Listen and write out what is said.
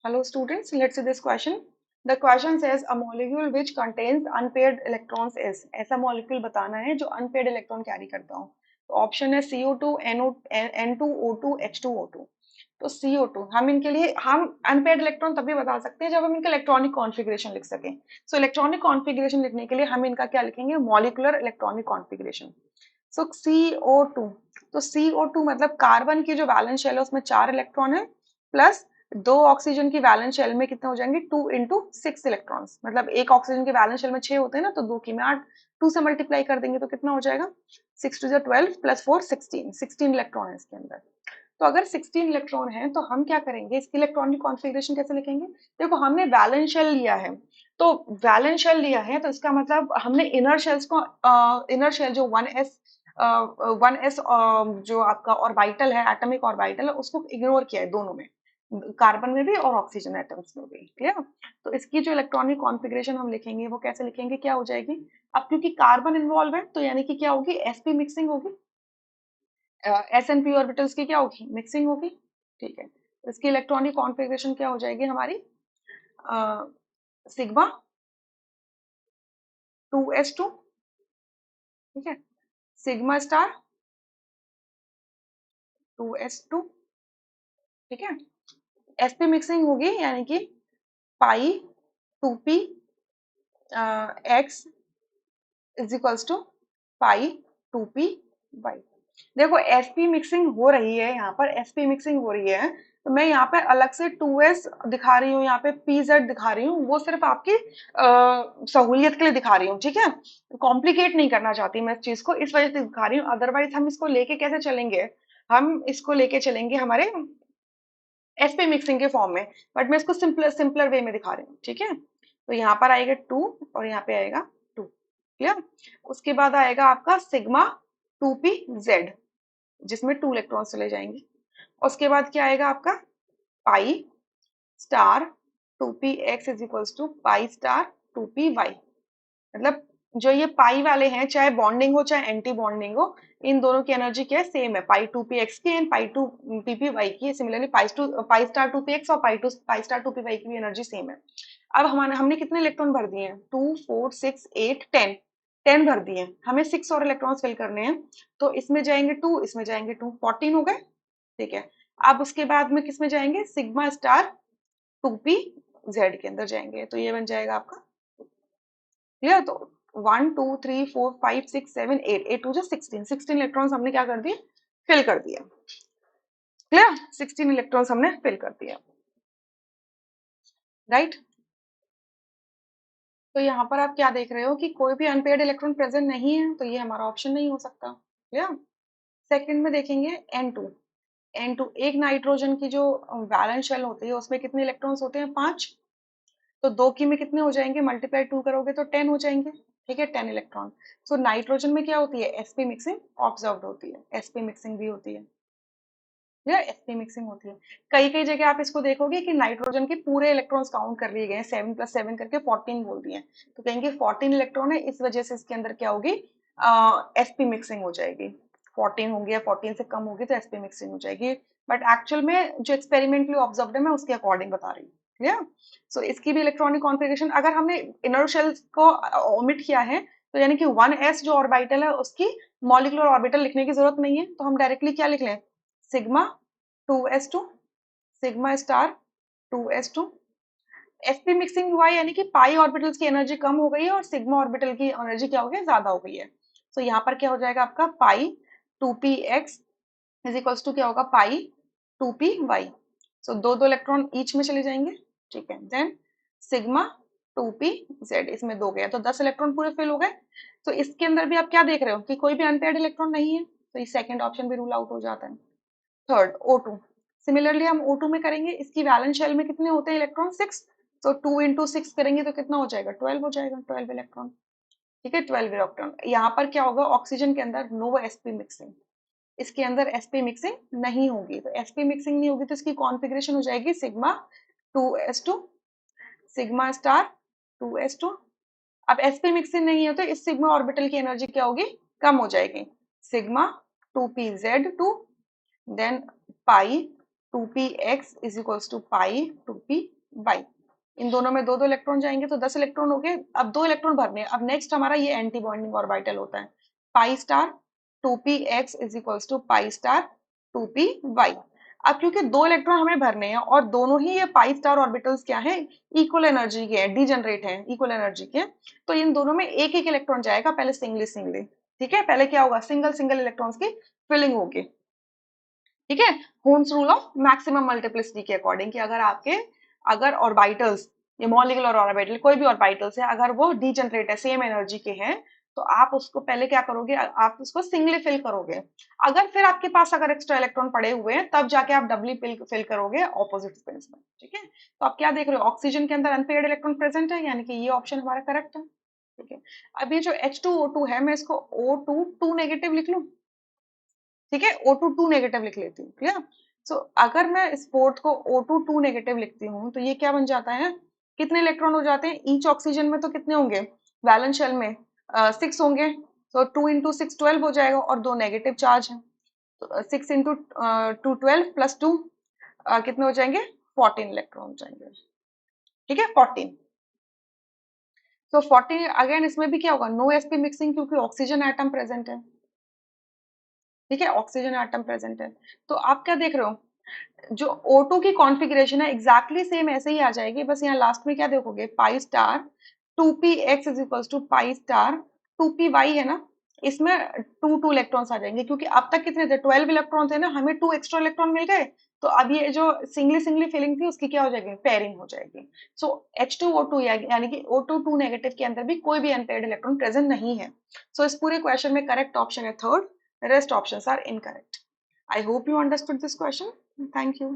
Hello students, let's see this question. The question says a molecule which contains unpaired electrons is. ऐसा molecule बताना है जो unpaired electron carry करता हो. तो ऑप्शन है CO2, NO, N2O2, H2O2. तो CO2 हम इनके लिए हम अनपेयर्ड इलेक्ट्रॉन तभी बता सकते हैं जब हम इनका इलेक्ट्रॉनिक कॉन्फ़िगरेशन लिख सकें. सो इलेक्ट्रॉनिक कॉन्फ़िगरेशन लिखने के लिए हम इनका क्या लिखेंगे? Molecular electronic configuration. सो CO2, तो CO2 मतलब कार्बन की जो वैलेंस शेल है उसमें 4 इलेक्ट्रॉन है प्लस 2 ऑक्सीजन की वैलेंस शेल में कितने हो जाएंगे? 2 इंटू 6 इलेक्ट्रॉन्स. मतलब एक ऑक्सीजन के वैलेंस शेल में 6 होते हैं ना, तो 2 की में 8, 2 से मल्टीप्लाई कर देंगे तो कितना हो जाएगा? 6 टू 12 प्लस 4 16 इलेक्ट्रॉन है इसके अंदर. तो अगर 16 इलेक्ट्रॉन है तो हम क्या करेंगे? इसकी इलेक्ट्रॉनिक कॉन्फ़िगरेशन कैसे लिखेंगे? देखो हमने वैलेंस शेल लिया है, तो वैलेंस शेल लिया है तो इसका मतलब हमने इनर शेल्स को इनर शेल जो 1s जो आपका ऑर्बिटल है, एटॉमिक ऑर्बिटल है, उसको इग्नोर किया है दोनों में, कार्बन में भी और ऑक्सीजन एटम्स में भी. क्लियर? तो इसकी जो इलेक्ट्रॉनिक कॉन्फ़िगरेशन हम लिखेंगे वो कैसे लिखेंगे? क्या हो जाएगी? अब क्योंकि कार्बन इन्वॉल्व है तो यानी कि क्या होगी? sp मिक्सिंग होगी. एस एंड पी ऑर्बिटल्स की क्या होगी? मिक्सिंग होगी. ठीक है, इसकी इलेक्ट्रॉनिक कॉन्फ़िगरेशन क्या हो जाएगी हमारी? Sigma 2s2. ठीक है, सिग्मा स्टार 2s2. ठीक है, sp मिक्सिंग होगी यानी कि pi 2p x is equals to pi 2p y. देखो sp मिक्सिंग हो रही है, यहाँ पर sp मिक्सिंग हो रही है तो मैं यहाँ पे अलग से 2s दिखा रही हूँ, यहाँ पे pz दिखा रही हूँ, वो सिर्फ आपकी सहूलियत के लिए दिखा रही हूँ. ठीक है, कॉम्प्लिकेट नहीं करना चाहती मैं इस चीज को, इस वजह से दिखा रही हूँ. अदरवाइज हम इसको लेके कैसे चलेंगे? हम इसको लेके चलेंगे हमारे sp मिक्सिंग के फॉर्म में, बट मैं इसको सिंपलर वे में दिखा रही हूँ. ठीक है, तो यहाँ पर आएगा 2 और यहाँ पे आएगा 2. क्लियर? उसके बाद आएगा आपका सिग्मा 2p z, जिसमें 2 इलेक्ट्रॉन्स चले जाएंगे. उसके बाद क्या आएगा आपका? Pi star 2p x is equals to pi star 2p y. मतलब जो ये पाई वाले हैं, चाहे बॉन्डिंग हो चाहे एंटी बॉन्डिंग हो, इन दोनों की एनर्जी क्या है? सेम है. पाई 2p x की एंड पाई 2p2y की. सिमिलरली पाई स्टार 2p x और पाई स्टार 2p y की भी एनर्जी सेम है. अब हमने कितने इलेक्ट्रॉन भर दिए हैं? 2 4 6 8 10. 10 भर दिए. हमें 6 और इलेक्ट्रॉन्स फिल करने हैं, तो इसमें जाएंगे 2, इसमें जाएंगे 2, 14 हो गए. ठीक है, अब उसके बाद में किस में जाएंगे? सिग्मा स्टार 2p z के अंदर जाएंगे, तो ये बन जाएगा आपका. क्लियर? तो 1 2 3 4 5 6 7 8, 8 टू जो 16, 16 इलेक्ट्रॉन्स हमने क्या कर दिए? फिल कर दिया. क्लियर? 16 इलेक्ट्रॉन्स हमने फिल कर दिया. राइट? तो यहाँ पर आप क्या देख रहे हो कि कोई भी अनपेयर्ड इलेक्ट्रॉन प्रेजेंट नहीं है, तो ये हमारा ऑप्शन नहीं हो सकता. क्लियर? सेकंड में देखेंगे N2. N2 एक नाइट्रोजन की जो वैलेंस शेल होती है उसमें कितने इलेक्ट्रॉन्स होते हैं? 5. तो 2 की में कितने हो जाएंगे? मल्टीप्लाई 2 करोगे तो 10 हो जाएंगे. ठीक है, 10 इलेक्ट्रॉन. सो नाइट्रोजन में क्या होती है? sp मिक्सिंग ऑब्जर्व होती है, sp मिक्सिंग भी होती है या sp मिक्सिंग होती है. कई कई जगह आप इसको देखोगे कि नाइट्रोजन के पूरे इलेक्ट्रॉन्स काउंट कर लिए गए हैं, 7 + 7 करके 14 बोल दिए, तो कहेंगे 14 इलेक्ट्रॉन है, इस वजह से इसके अंदर क्या होगी? sp मिक्सिंग हो जाएगी. 14 होंगे या 14 से कम होगी तो sp मिक्सिंग हो जाएगी. बट एक्चुअल में जो एक्सपेरिमेंटली ऑब्जर्व है मैं उसके अकॉर्डिंग बता रही हूँ. क्लियर? सो इसकी भी इलेक्ट्रॉनिक कॉन्फ़िगरेशन, अगर हमने इनर शेल को ओमिट किया है तो यानी कि 1s जो ऑर्बिटल है उसकी मॉलिक्यूलर ऑर्बिटल लिखने की जरूरत नहीं है, तो हम डायरेक्टली क्या लिख लें? Sigma 2s2, sigma star 2s2. sp mixing हुआ है यानी कि पाई ऑर्बिटल्स की एनर्जी कम हो गई है और सिग्मा ऑर्बिटल की एनर्जी क्या हो गई? ज्यादा हो गई है. तो यहाँ पर क्या हो जाएगा आपका? पाई 2px इज इक्वल्स टू क्या होगा? पाई 2py. सो दो दो इलेक्ट्रॉन ईच में चले जाएंगे. ठीक है, देन सिग्मा 2pz, इसमें 2 गया तो 10 इलेक्ट्रॉन पूरे फिल हो गए. तो इसके अंदर भी आप क्या देख रहे हो कि कोई भी अनपेयर्ड इलेक्ट्रॉन नहीं है, तो ये सेकंड ऑप्शन भी रूल आउट हो जाता है. Third O2. सिमिलरली हम O2 में करेंगे, इसकी वैलेंस शेल में कितने होते हैं इलेक्ट्रॉन? 6. तो 2 इंटू 6 करेंगे तो कितना हो जाएगा? 12 हो जाएगा, 12 इलेक्ट्रॉन. ठीक है, 12 इलेक्ट्रॉन. यहाँ पर क्या होगा? ऑक्सीजन के अंदर नो sp मिक्सिंग, इसके अंदर sp मिक्सिंग नहीं होगी. तो sp मिक्सिंग नहीं होगी तो इसकी कॉन्फ़िगरेशन हो जाएगी sigma 2s2, sigma star 2s2. अब sp मिक्सिंग नहीं है तो इस सिग्मा ऑर्बिटल की एनर्जी क्या होगी? कम हो जाएगी. Sigma 2pz2, then pi 2px is equals to pi 2py। इन दोनों में दो दो इलेक्ट्रॉन जाएंगे तो 10 इलेक्ट्रॉन हो गए। अब दो इलेक्ट्रॉन भरने हैं। अब नेक्स्ट हमारा ये एंटी बॉन्डिंग ऑर्बिटल होता है, pi star 2px is equals to pi star 2py। अब क्योंकि दो इलेक्ट्रॉन हमें भरने हैं और दोनों ही ये पाई स्टार ऑर्बिटल्स क्या है, इक्वल एनर्जी के हैं, डीजनरेट हैं, इक्वल एनर्जी के, तो इन दोनों में एक एक इलेक्ट्रॉन जाएगा पहले सिंगली सिंगली। ठीक है, पहले क्या होगा, सिंगल सिंगल इलेक्ट्रॉन्स की फिलिंग होगी। ठीक है, Hund's rule of maximum multiplicity के अकॉर्डिंग कि अगर ऑर्बिटल्स, ये मॉलिक्यूलर ऑर्बिटल कोई भी ऑर्बिटल्स है, अगर वो डीजनरेट है, सेम एनर्जी के हैं, तो आप उसको पहले क्या करोगे, आप उसको सिंगली फिल करोगे। अगर फिर आपके पास अगर एक्स्ट्रा इलेक्ट्रॉन पड़े हुए हैं तब जाके आप डबली फिल करोगे ऑपोजिट स्पिन्स में। ठीक है, तो आप क्या देख रहे हो, ऑक्सीजन के अंदर अनपेयर्ड इलेक्ट्रॉन प्रेजेंट है, यानी कि ये ऑप्शन हमारा करेक्ट है। ठीक है, अब ये जो H2O2 है, मैं इसको O2 नेगेटिव लिख लूं। ठीक है, O2 नेगेटिव लिख लेती हूँ, क्लियर। सो अगर मैं इस फोर्थ को O2 नेगेटिव लिखती हूँ तो ये क्या बन जाता है, कितने इलेक्ट्रॉन हो जाते हैं ईच ऑक्सीजन में, तो कितने होंगे वैलेंस शेल में, 6 होंगे। तो 2 × 6 12 हो जाएगा, और दो नेगेटिव चार्ज है, तो 6 × 2 12 + 2 कितने हो जाएंगे, 14 इलेक्ट्रॉन हो जाएंगे। ठीक है, 14। तो 14 अगेन, इसमें भी क्या होगा, नो sp मिक्सिंग, क्योंकि ऑक्सीजन एटम प्रेजेंट है। ठीक है, ऑक्सीजन एटम प्रेजेंट है। तो आप क्या देख रहे हो, जो O2 की कॉन्फ़िगरेशन है एग्जैक्टली सेम ऐसे ही आ जाएगी, बस यहाँ लास्ट में क्या देखोगे, pi star 2px is equals to pi star 2py है ना, इसमें टू टू इलेक्ट्रॉन्स आ जाएंगे, क्योंकि अब तक कितने थे, 12 इलेक्ट्रॉन थे ना, हमें टू एक्स्ट्रा इलेक्ट्रॉन मिल गए। तो अब ये जो सिंगली सिंगली फिलिंग थी उसकी क्या हो जाएगी, पेयरिंग हो जाएगी। सो H2O2 यानी कि O2 नेगेटिव के अंदर भी कोई भी अनपेयर्ड इलेक्ट्रॉन प्रेजेंट नहीं है। सो इस पूरे क्वेश्चन में करेक्ट ऑप्शन है third, rest options are incorrect. I hope you understood this question. Thank you.